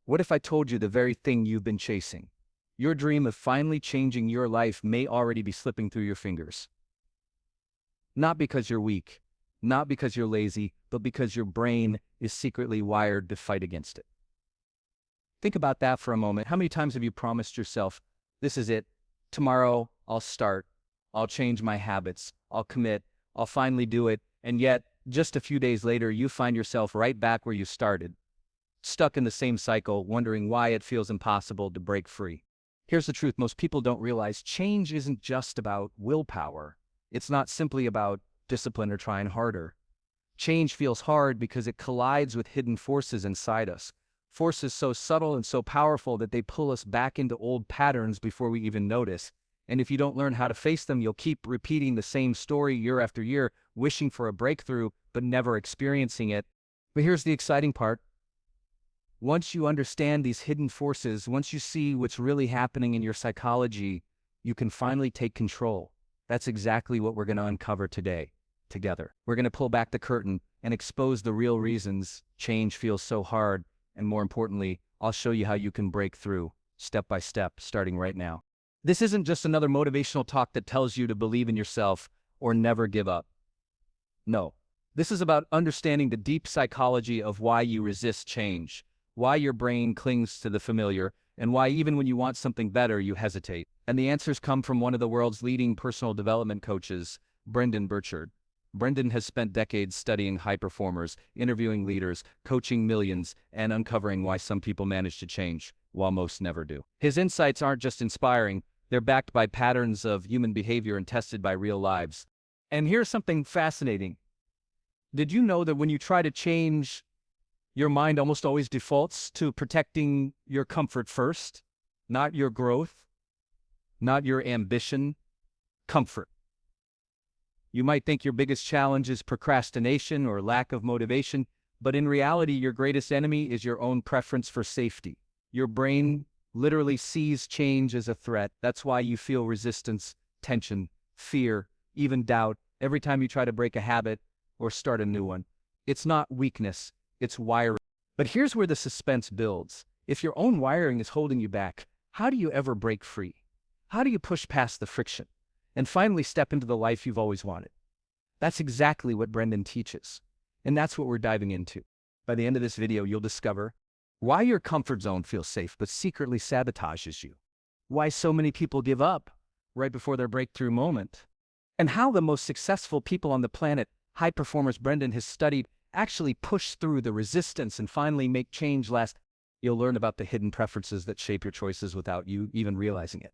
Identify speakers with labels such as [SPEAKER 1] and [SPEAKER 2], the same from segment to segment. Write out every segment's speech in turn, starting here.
[SPEAKER 1] What if I told you the very thing you've been chasing? Your dream of finally changing your life may already be slipping through your fingers. Not because you're weak, not because you're lazy, but because your brain is secretly wired to fight against it. Think about that for a moment. How many times have you promised yourself, this is it, tomorrow I'll start, I'll change my habits, I'll commit, I'll finally do it, and yet just a few days later you find yourself right back where you started, stuck in the same cycle, wondering why it feels impossible to break free. Here's the truth, most people don't realize change isn't just about willpower. It's not simply about discipline or trying harder. Change feels hard because it collides with hidden forces inside us. Forces so subtle and so powerful that they pull us back into old patterns before we even notice. And if you don't learn how to face them, you'll keep repeating the same story year after year, wishing for a breakthrough, but never experiencing it. But here's the exciting part. Once you understand these hidden forces, once you see what's really happening in your psychology, you can finally take control. That's exactly what we're going to uncover today, together. We're going to pull back the curtain and expose the real reasons change feels so hard. And more importantly, I'll show you how you can break through, step by step, starting right now. This isn't just another motivational talk that tells you to believe in yourself or never give up. No, this is about understanding the deep psychology of why you resist change, why your brain clings to the familiar, and why even when you want something better, you hesitate. And the answers come from one of the world's leading personal development coaches, Brendon Burchard. Brendon has spent decades studying high performers, interviewing leaders, coaching millions, and uncovering why some people manage to change, while most never do. His insights aren't just inspiring, they're backed by patterns of human behavior and tested by real lives. And here's something fascinating. Did you know that when you try to change, your mind almost always defaults to protecting your comfort first? Not your growth, not your ambition, comfort. You might think your biggest challenge is procrastination or lack of motivation, but in reality, your greatest enemy is your own preference for safety. Your brain literally sees change as a threat. That's why you feel resistance, tension, fear, even doubt every time you try to break a habit or start a new one. It's not weakness, it's wiring. But here's where the suspense builds. If your own wiring is holding you back, how do you ever break free? How do you push past the friction and finally step into the life you've always wanted? That's exactly what Brendon teaches. And that's what we're diving into. By the end of this video, you'll discover why your comfort zone feels safe but secretly sabotages you, why so many people give up right before their breakthrough moment, and how the most successful people on the planet, high performers Brendon has studied, actually push through the resistance and finally make change last. You'll learn about the hidden preferences that shape your choices without you even realizing it.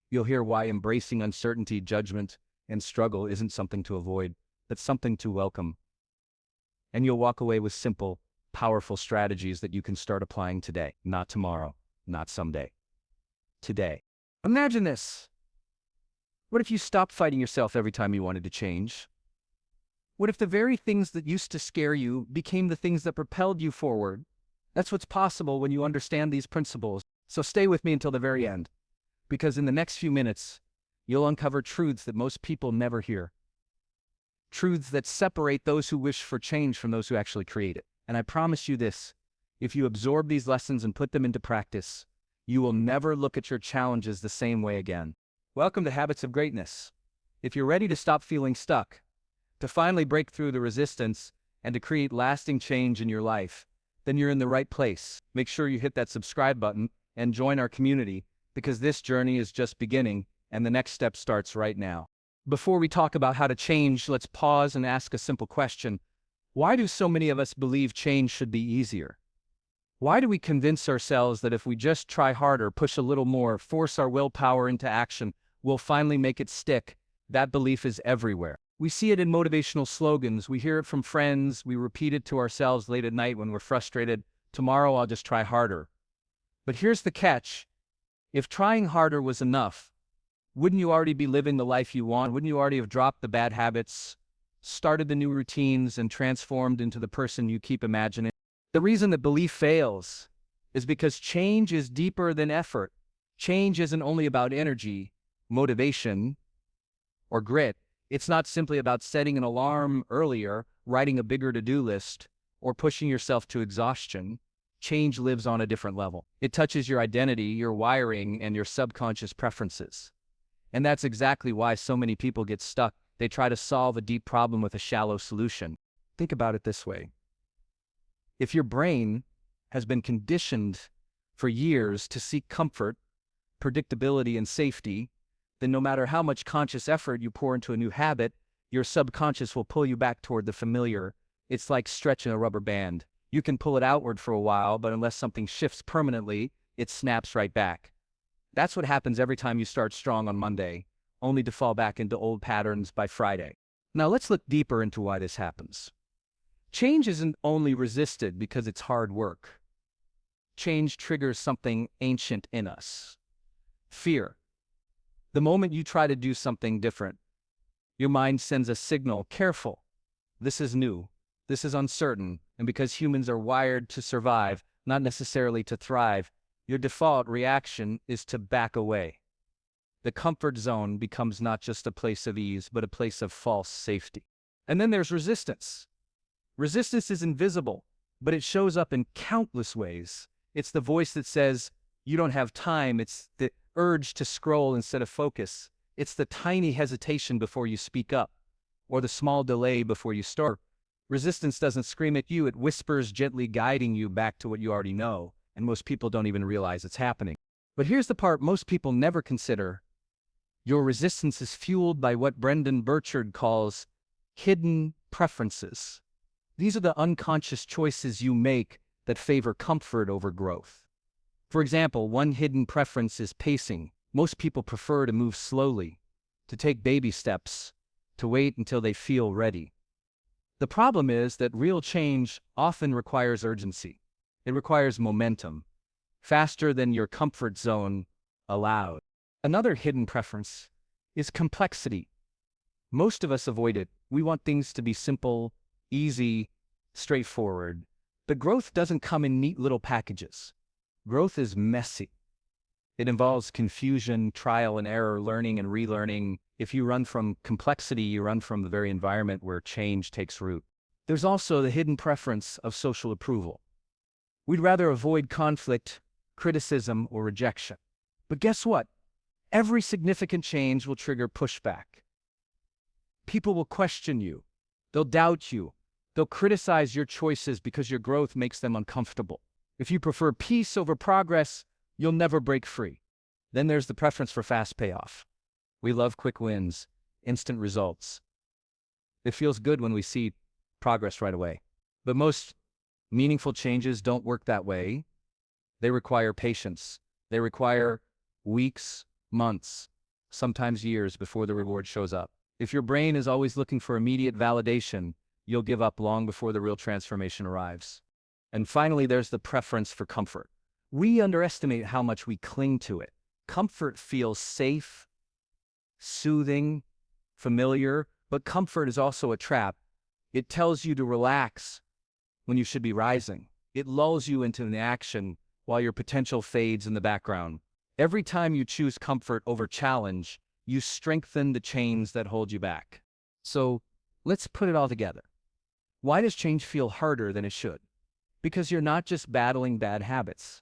[SPEAKER 1] You'll hear why embracing uncertainty, judgment, and struggle isn't something to avoid, but something to welcome. And you'll walk away with simple, powerful strategies that you can start applying today, not tomorrow, not someday. Today. Imagine this. What if you stopped fighting yourself every time you wanted to change? What if the very things that used to scare you became the things that propelled you forward? That's what's possible when you understand these principles. So stay with me until the very end, because in the next few minutes, you'll uncover truths that most people never hear. Truths that separate those who wish for change from those who actually create it. And I promise you this, if you absorb these lessons and put them into practice, you will never look at your challenges the same way again. Welcome to Habits of Greatness. If you're ready to stop feeling stuck, to finally break through the resistance, and to create lasting change in your life, then you're in the right place. Make sure you hit that subscribe button and join our community, because this journey is just beginning and the next step starts right now. Before we talk about how to change, let's pause and ask a simple question. Why do so many of us believe change should be easier? Why do we convince ourselves that if we just try harder, push a little more, force our willpower into action, we'll finally make it stick? That belief is everywhere. We see it in motivational slogans. We hear it from friends. We repeat it to ourselves late at night when we're frustrated. Tomorrow I'll just try harder. But here's the catch. If trying harder was enough, wouldn't you already be living the life you want? Wouldn't you already have dropped the bad habits, started the new routines, and transformed into the person you keep imagining? The reason that belief fails is because change is deeper than effort. Change isn't only about energy, motivation, or grit. It's not simply about setting an alarm earlier, writing a bigger to-do list, or pushing yourself to exhaustion. change lives on a different level. It touches your identity, your wiring, and your subconscious preferences. And that's exactly why so many people get stuck. They try to solve a deep problem with a shallow solution. Think about it this way. If your brain has been conditioned for years to seek comfort, predictability, and safety, then no matter how much conscious effort you pour into a new habit, your subconscious will pull you back toward the familiar. It's like stretching a rubber band. You can pull it outward for a while, but unless something shifts permanently, it snaps right back. That's what happens every time you start strong on Monday, only to fall back into old patterns by Friday. Now let's look deeper into why this happens. Change isn't only resisted because it's hard work. Change triggers something ancient in us. Fear. The moment you try to do something different, your mind sends a signal, careful. This is new. This is uncertain. And because humans are wired to survive, not necessarily to thrive, your default reaction is to back away. The comfort zone becomes not just a place of ease, but a place of false safety. And then there's resistance. Resistance is invisible, but it shows up in countless ways. It's the voice that says, you don't have time. It's the urge to scroll instead of focus. It's the tiny hesitation before you speak up, or the small delay before you start. Resistance doesn't scream at you. It whispers, gently guiding you back to what you already know, and most people don't even realize it's happening. But here's the part most people never consider. Your resistance is fueled by what Brendon Burchard calls hidden preferences. These are the unconscious choices you make that favor comfort over growth. For example, one hidden preference is pacing. Most people prefer to move slowly, to take baby steps, to wait until they feel ready. The problem is that real change often requires urgency. It requires momentum, faster than your comfort zone allowed. Another hidden preference is complexity. Most of us avoid it. We want things to be simple, easy, straightforward. But growth doesn't come in neat little packages. Growth is messy. It involves confusion, trial and error, learning and relearning. If you run from complexity, you run from the very environment where change takes root. There's also the hidden preference of social approval. We'd rather avoid conflict, criticism, or rejection. But guess what? Every significant change will trigger pushback. People will question you. They'll doubt you. They'll criticize your choices because your growth makes them uncomfortable. If you prefer peace over progress, you'll never break free. Then there's the preference for fast payoff. We love quick wins, instant results. It feels good when we see progress right away. But most meaningful changes don't work that way. They require patience. They require weeks, months, sometimes years before the reward shows up. If your brain is always looking for immediate validation, you'll give up long before the real transformation arrives. And finally, there's the preference for comfort. We underestimate how much we cling to it. Comfort feels safe, soothing, familiar, but comfort is also a trap. It tells you to relax when you should be rising. It lulls you into inaction while your potential fades in the background. Every time you choose comfort over challenge, you strengthen the chains that hold you back. So let's put it all together. Why does change feel harder than it should? Because you're not just battling bad habits.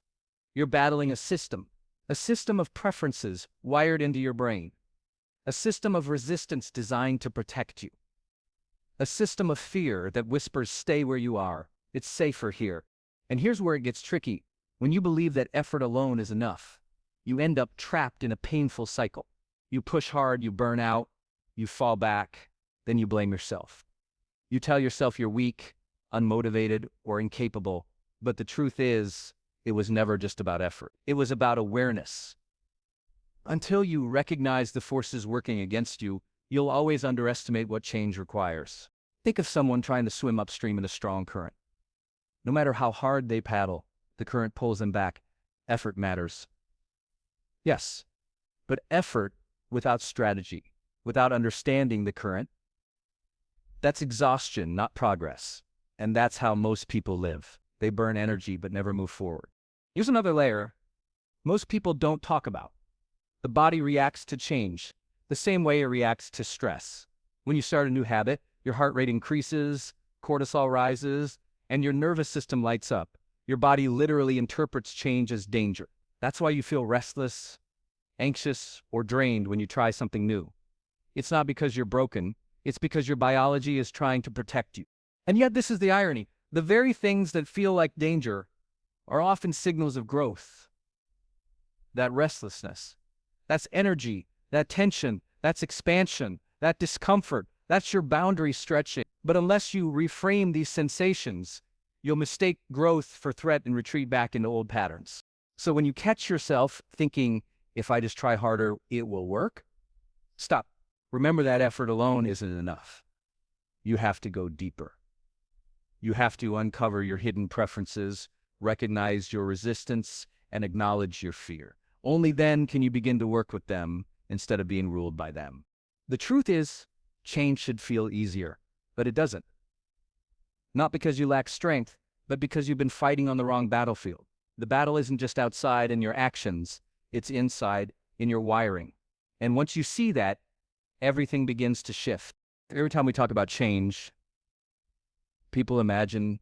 [SPEAKER 1] You're battling a system of preferences wired into your brain, a system of resistance designed to protect you, a system of fear that whispers, stay where you are. It's safer here. And here's where it gets tricky. When you believe that effort alone is enough, you end up trapped in a painful cycle. You push hard, you burn out, you fall back, then you blame yourself. You tell yourself you're weak, unmotivated, or incapable, but the truth is, it was never just about effort. It was about awareness. Until you recognize the forces working against you, you'll always underestimate what change requires. Think of someone trying to swim upstream in a strong current. No matter how hard they paddle, the current pulls them back. Effort matters. Yes, but effort without strategy, without understanding the current, that's exhaustion, not progress. And that's how most people live. They burn energy but never move forward. Here's another layer most people don't talk about. The body reacts to change the same way it reacts to stress. When you start a new habit, your heart rate increases, cortisol rises, and your nervous system lights up. Your body literally interprets change as danger. That's why you feel restless, anxious, or drained when you try something new. It's not because you're broken, it's because your biology is trying to protect you. And yet this is the irony. The very things that feel like danger are often signals of growth. That restlessness, that's energy, that tension, that's expansion, that discomfort, that's your boundary stretching. But unless you reframe these sensations, you'll mistake growth for threat and retreat back into old patterns. So when you catch yourself thinking, if I just try harder, it will work, stop. Remember that effort alone isn't enough. You have to go deeper. You have to uncover your hidden preferences, recognize your resistance, and acknowledge your fear. Only then can you begin to work with them instead of being ruled by them. The truth is, change should feel easier, but it doesn't. Not because you lack strength, but because you've been fighting on the wrong battlefield. The battle isn't just outside in your actions, it's inside in your wiring. And once you see that, everything begins to shift. Every time we talk about change, people imagine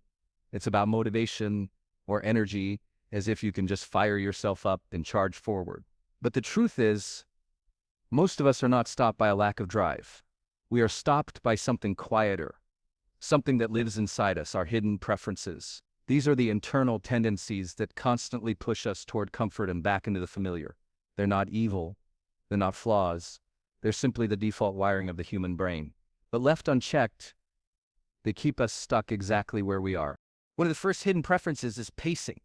[SPEAKER 1] it's about motivation or energy, as if you can just fire yourself up and charge forward. But the truth is, most of us are not stopped by a lack of drive. We are stopped by something quieter, something that lives inside us, our hidden preferences. These are the internal tendencies that constantly push us toward comfort and back into the familiar. They're not evil, they're not flaws, they're simply the default wiring of the human brain. But left unchecked, they keep us stuck exactly where we are. One of the first hidden preferences is pacing.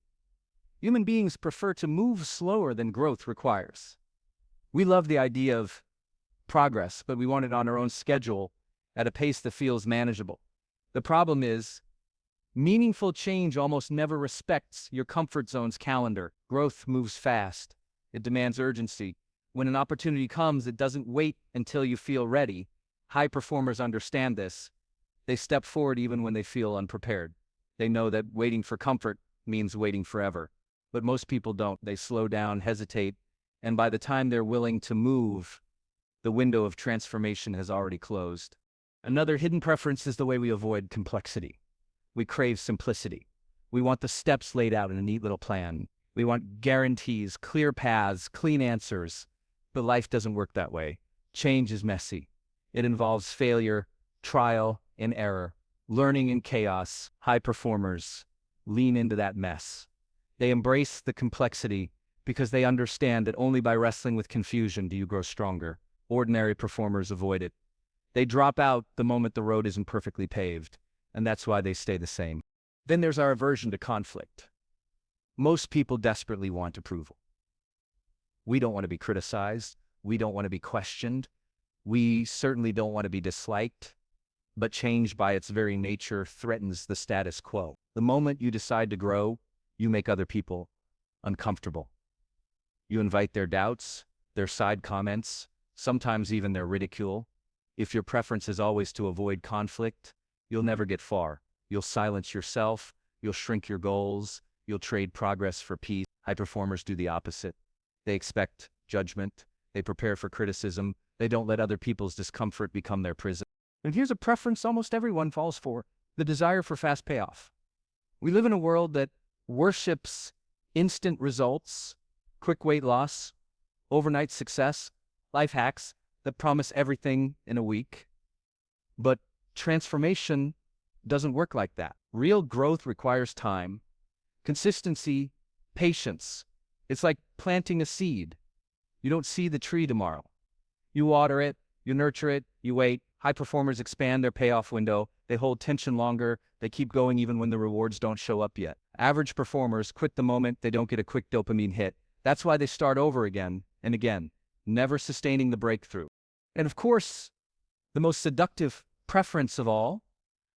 [SPEAKER 1] Human beings prefer to move slower than growth requires. We love the idea of progress, but we want it on our own schedule at a pace that feels manageable. The problem is, meaningful change almost never respects your comfort zone's calendar. Growth moves fast. It demands urgency. When an opportunity comes, it doesn't wait until you feel ready. High performers understand this. They step forward even when they feel unprepared. They know that waiting for comfort means waiting forever. But most people don't. They slow down, hesitate, and by the time they're willing to move, the window of transformation has already closed. Another hidden preference is the way we avoid complexity. We crave simplicity. We want the steps laid out in a neat little plan. We want guarantees, clear paths, clean answers. But life doesn't work that way. Change is messy. It involves failure, trial, and error, learning and chaos. High performers lean into that mess. They embrace the complexity because they understand that only by wrestling with confusion do you grow stronger. Ordinary performers avoid it. They drop out the moment the road isn't perfectly paved, and that's why they stay the same. Then there's our aversion to conflict. Most people desperately want approval. We don't want to be criticized. We don't want to be questioned. We certainly don't want to be disliked. But change by its very nature threatens the status quo. The moment you decide to grow, you make other people uncomfortable. You invite their doubts, their side comments, sometimes even their ridicule. If your preference is always to avoid conflict, you'll never get far. You'll silence yourself, you'll shrink your goals, you'll trade progress for peace. High performers do the opposite. They expect judgment, they prepare for criticism, they don't let other people's discomfort become their prison. And here's a preference almost everyone falls for: the desire for fast payoff. We live in a world that worships instant results, quick weight loss, overnight success, life hacks that promise everything in a week. But transformation doesn't work like that. Real growth requires time, consistency, patience. It's like planting a seed. You don't see the tree tomorrow. You water it, you nurture it, you wait. High performers expand their payoff window. They hold tension longer. They keep going even when the rewards don't show up yet. Average performers quit the moment they don't get a quick dopamine hit. That's why they start over again and again, never sustaining the breakthrough. And of course, the most seductive preference of all,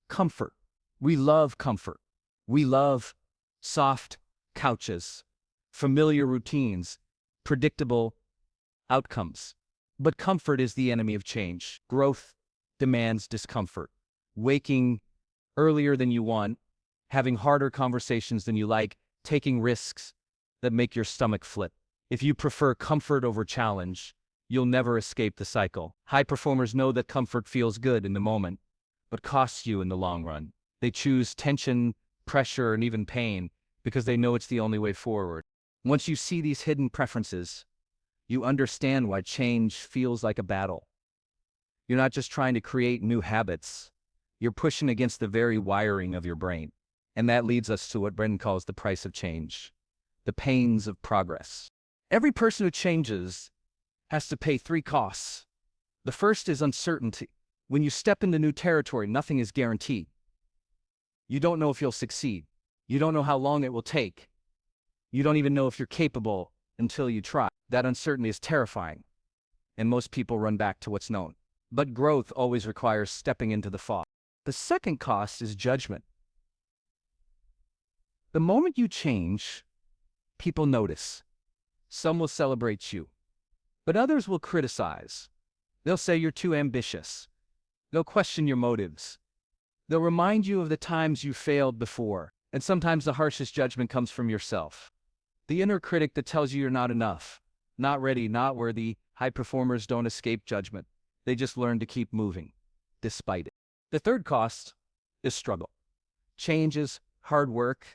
[SPEAKER 1] comfort. We love comfort. We love soft couches, familiar routines, predictable outcomes. But comfort is the enemy of change. Growth demands discomfort. Waking earlier than you want, having harder conversations than you like, taking risks that make your stomach flip. If you prefer comfort over challenge, you'll never escape the cycle. High performers know that comfort feels good in the moment, but costs you in the long run. They choose tension, pressure, and even pain because they know it's the only way forward. Once you see these hidden preferences, you understand why change feels like a battle. You're not just trying to create new habits. You're pushing against the very wiring of your brain. And that leads us to what Brendon calls the price of change, the pains of progress. Every person who changes has to pay 3 costs. The first is uncertainty. When you step into new territory, nothing is guaranteed. You don't know if you'll succeed. You don't know how long it will take. You don't even know if you're capable until you try. That uncertainty is terrifying, and most people run back to what's known. But growth always requires stepping into the fog. The second cost is judgment. The moment you change, people notice. Some will celebrate you, but others will criticize. They'll say you're too ambitious. They'll question your motives. They'll remind you of the times you failed before, and sometimes the harshest judgment comes from yourself. The inner critic that tells you you're not enough, not ready, not worthy. High performers don't escape judgment. They just learn to keep moving, despite it. The third cost is struggle. Change is hard work.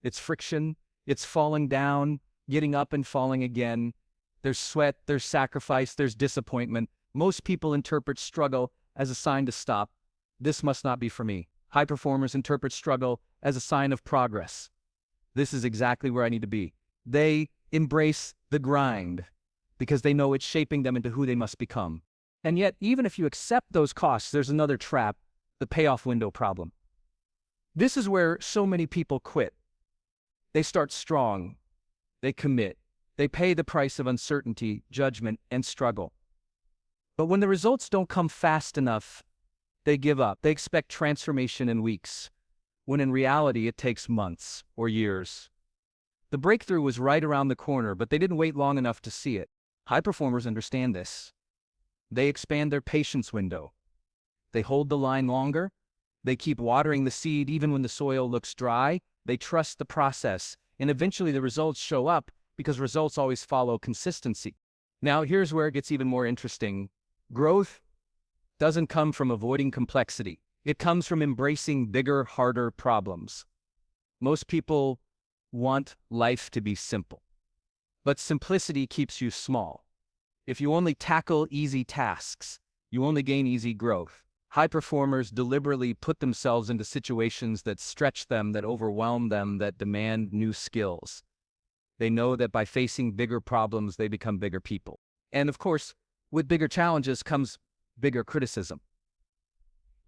[SPEAKER 1] It's friction. It's falling down, getting up and falling again. There's sweat, there's sacrifice, there's disappointment. Most people interpret struggle as a sign to stop. This must not be for me. High performers interpret struggle as a sign of progress. This is exactly where I need to be. They embrace the grind because they know it's shaping them into who they must become. And yet, even if you accept those costs, there's another trap, the payoff window problem. This is where so many people quit. They start strong. They commit. They pay the price of uncertainty, judgment, and struggle. But when the results don't come fast enough, they give up. They expect transformation in weeks, when in reality it takes months or years. The breakthrough was right around the corner, but they didn't wait long enough to see it. High performers understand this. They expand their patience window. They hold the line longer. They keep watering the seed even when the soil looks dry. They trust the process, and eventually the results show up because results always follow consistency. Now, here's where it gets even more interesting. Growth doesn't come from avoiding complexity. It comes from embracing bigger, harder problems. Most people want life to be simple, but simplicity keeps you small. If you only tackle easy tasks, you only gain easy growth. High performers deliberately put themselves into situations that stretch them, that overwhelm them, that demand new skills. They know that by facing bigger problems, they become bigger people. And of course, with bigger challenges comes bigger criticism.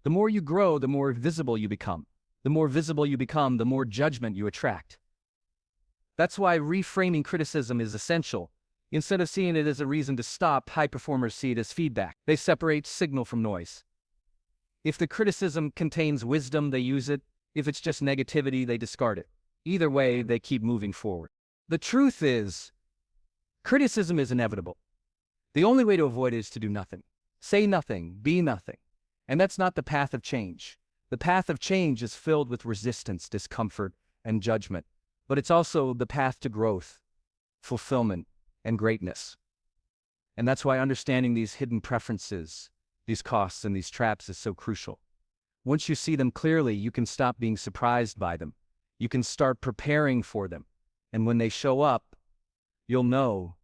[SPEAKER 1] The more you grow, the more visible you become. The more visible you become, the more judgment you attract. That's why reframing criticism is essential. Instead of seeing it as a reason to stop, high performers see it as feedback. They separate signal from noise. If the criticism contains wisdom, they use it. If it's just negativity, they discard it. Either way, they keep moving forward. The truth is, criticism is inevitable. The only way to avoid it is to do nothing. Say nothing, be nothing. And that's not the path of change. The path of change is filled with resistance, discomfort, and judgment. But it's also the path to growth, fulfillment, and greatness. And that's why understanding these hidden preferences, these costs, and these traps is so crucial. Once you see them clearly, you can stop being surprised by them. You can start preparing for them. And when they show up, you'll know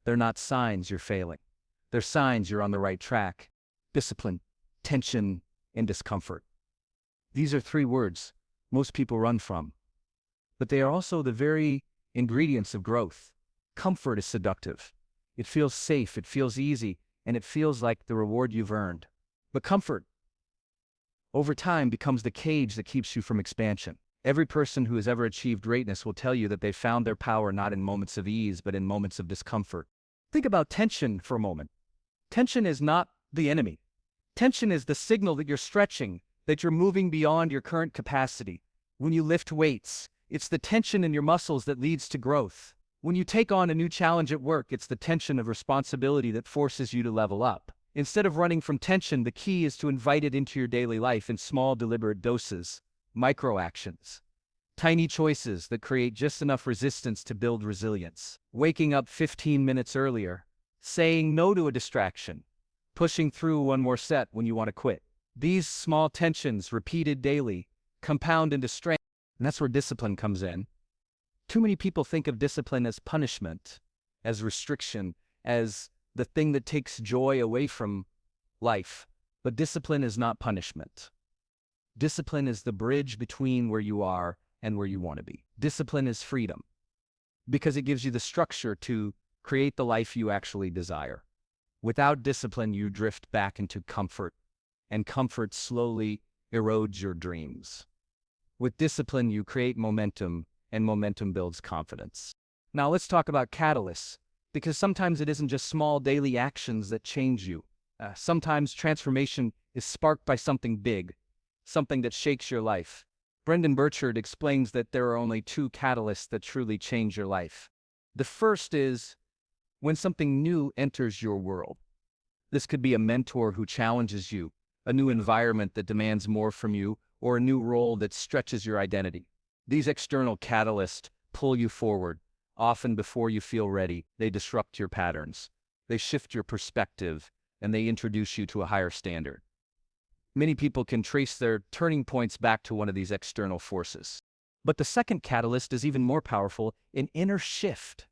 [SPEAKER 1] they're not signs you're failing. They're signs you're on the right track. Discipline, tension, and discomfort. These are 3 words most people run from. But they are also the very ingredients of growth. Comfort is seductive. It feels safe, it feels easy, and it feels like the reward you've earned. But comfort, over time, becomes the cage that keeps you from expansion. Every person who has ever achieved greatness will tell you that they found their power not in moments of ease, but in moments of discomfort. Think about tension for a moment. Tension is not the enemy. Tension is the signal that you're stretching, that you're moving beyond your current capacity. When you lift weights, it's the tension in your muscles that leads to growth. When you take on a new challenge at work, it's the tension of responsibility that forces you to level up. Instead of running from tension, the key is to invite it into your daily life in small, deliberate doses, micro-actions. Tiny choices that create just enough resistance to build resilience. Waking up 15 minutes earlier, saying no to a distraction, pushing through one more set when you want to quit. These small tensions, repeated daily, compound into strength. And that's where discipline comes in. Too many people think of discipline as punishment, as restriction, as the thing that takes joy away from life. But discipline is not punishment. Discipline is the bridge between where you are and where you want to be. Discipline is freedom because it gives you the structure to create the life you actually desire. Without discipline, you drift back into comfort, and comfort slowly erodes your dreams. With discipline, you create momentum, and momentum builds confidence. Now let's talk about catalysts, because sometimes it isn't just small daily actions that change you. Sometimes transformation is sparked by something big, something that shakes your life. Brendon Burchard explains that there are only two catalysts that truly change your life. The first is when something new enters your world. This could be a mentor who challenges you, a new environment that demands more from you, or a new role that stretches your identity. These external catalysts pull you forward, often before you feel ready. They disrupt your patterns, they shift your perspective, and they introduce you to a higher standard. Many people can trace their turning points back to one of these external forces. But the second catalyst is even more powerful, an inner shift.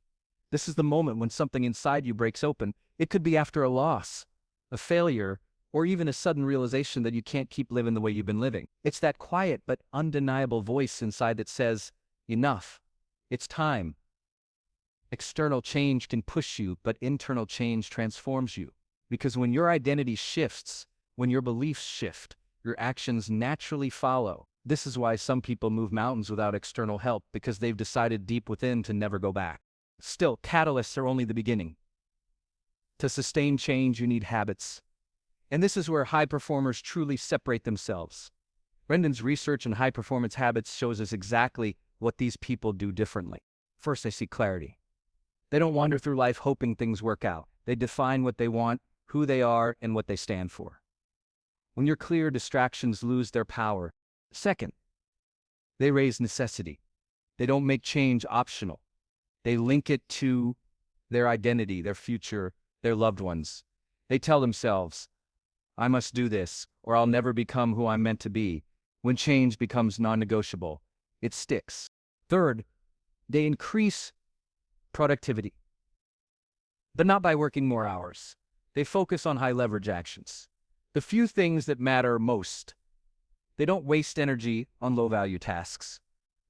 [SPEAKER 1] This is the moment when something inside you breaks open. It could be after a loss, a failure, or even a sudden realization that you can't keep living the way you've been living. It's that quiet but undeniable voice inside that says, enough, it's time. External change can push you, but internal change transforms you. Because when your identity shifts, when your beliefs shift, your actions naturally follow. This is why some people move mountains without external help, because they've decided deep within to never go back. Still, catalysts are only the beginning. To sustain change, you need habits. And this is where high performers truly separate themselves. Brendon's research on high-performance habits shows us exactly what these people do differently. First, they seek clarity. They don't wander through life hoping things work out. They define what they want, who they are, and what they stand for. When you're clear, distractions lose their power. Second, they raise necessity. They don't make change optional. They link it to their identity, their future, their loved ones. They tell themselves, I must do this, or I'll never become who I'm meant to be. When change becomes non-negotiable, it sticks. Third, they increase productivity. But not by working more hours. They focus on high-leverage actions. The few things that matter most. They don't waste energy on low-value tasks.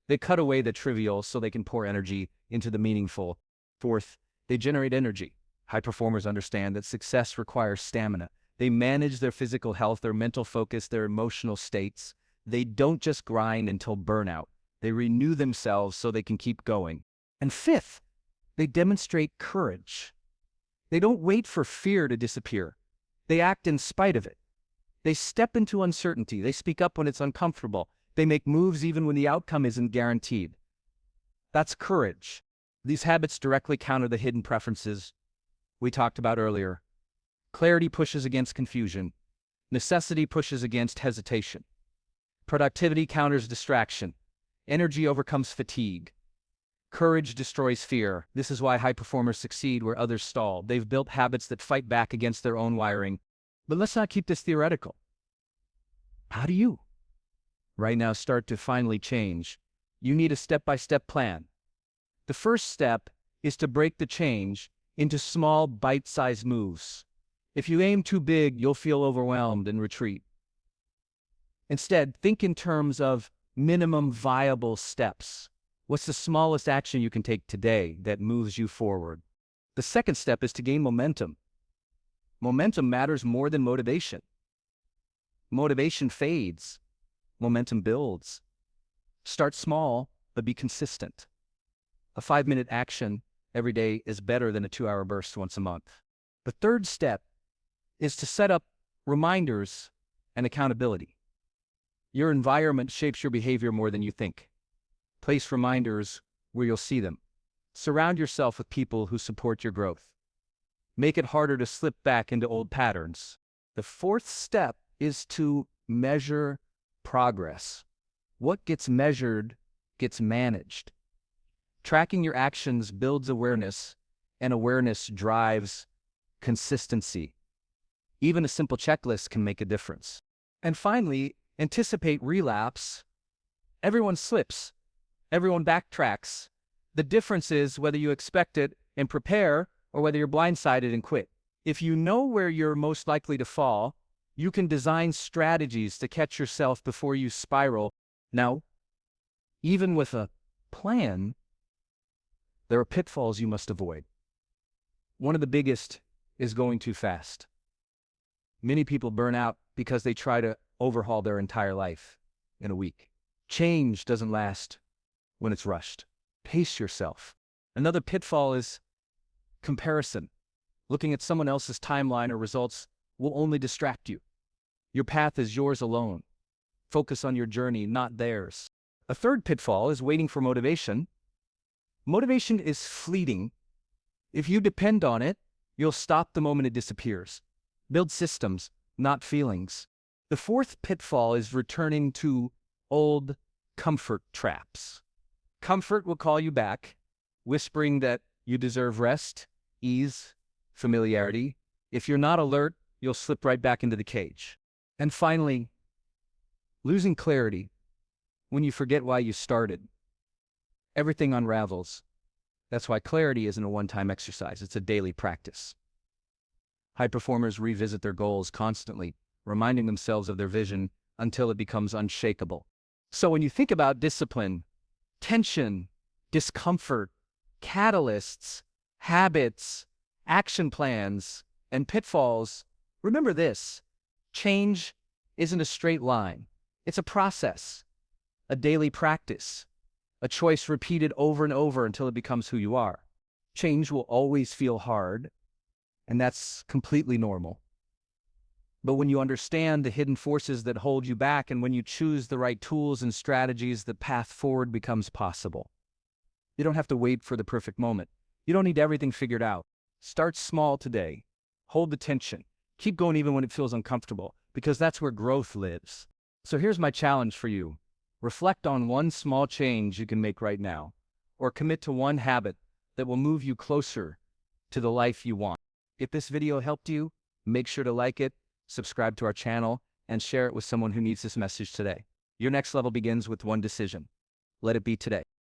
[SPEAKER 1] They cut away the trivial so they can pour energy into the meaningful. Fourth, they generate energy. High performers understand that success requires stamina. They manage their physical health, their mental focus, their emotional states. They don't just grind until burnout. They renew themselves so they can keep going. And fifth, they demonstrate courage. They don't wait for fear to disappear. They act in spite of it. They step into uncertainty. They speak up when it's uncomfortable. They make moves even when the outcome isn't guaranteed. That's courage. These habits directly counter the hidden preferences we talked about earlier. Clarity pushes against confusion. Necessity pushes against hesitation. Productivity counters distraction. Energy overcomes fatigue. Courage destroys fear. This is why high performers succeed where others stall. They've built habits that fight back against their own wiring. But let's not keep this theoretical. How do you, right now, start to finally change? You need a step-by-step plan. The first step is to break the change into small, bite-sized moves. If you aim too big, you'll feel overwhelmed and retreat. Instead, think in terms of minimum viable steps. What's the smallest action you can take today that moves you forward? The second step is to gain momentum. Momentum matters more than motivation. Motivation fades. Momentum builds. Start small, but be consistent. A 5-minute action every day is better than a 2-hour burst once a month. The third step is to set up reminders and accountability. Your environment shapes your behavior more than you think. Place reminders where you'll see them. Surround yourself with people who support your growth. Make it harder to slip back into old patterns. The fourth step is to measure progress. What gets measured gets managed. Tracking your actions builds awareness, and awareness drives consistency. Even a simple checklist can make a difference. And finally, anticipate relapse. Everyone slips. Everyone backtracks. The difference is whether you expect it and prepare or whether you're blindsided and quit. If you know where you're most likely to fall, you can design strategies to catch yourself before you spiral. Now, even with a plan, there are pitfalls you must avoid. One of the biggest is going too fast. Many people burn out because they try to overhaul their entire life in a week. Change doesn't last when it's rushed. Pace yourself. Another pitfall is comparison. Looking at someone else's timeline or results will only distract you. Your path is yours alone. Focus on your journey, not theirs. A third pitfall is waiting for motivation. Motivation is fleeting. If you depend on it, you'll stop the moment it disappears. Build systems, not feelings. The fourth pitfall is returning to old comfort traps. Comfort will call you back, whispering that you deserve rest, ease, familiarity. If you're not alert, you'll slip right back into the cage. And finally, losing clarity. When you forget why you started, everything unravels. That's why clarity isn't a one-time exercise. It's a daily practice. High performers revisit their goals constantly, reminding themselves of their vision until it becomes unshakable. So when you think about discipline, tension, discomfort, catalysts, habits, action plans, and pitfalls, remember this: change isn't a straight line. It's a process, a daily practice, a choice repeated over and over until it becomes who you are. Change will always feel hard, and that's completely normal. But when you understand the hidden forces that hold you back, and when you choose the right tools and strategies, the path forward becomes possible. You don't have to wait for the perfect moment. You don't need everything figured out. Start small today. Hold the tension. Keep going even when it feels uncomfortable, because that's where growth lives. So here's my challenge for you. Reflect on one small change you can make right now, or commit to one habit that will move you closer to the life you want. If this video helped you, make sure to like it, subscribe to our channel, and share it with someone who needs this message today. Your next level begins with one decision. Let it be today.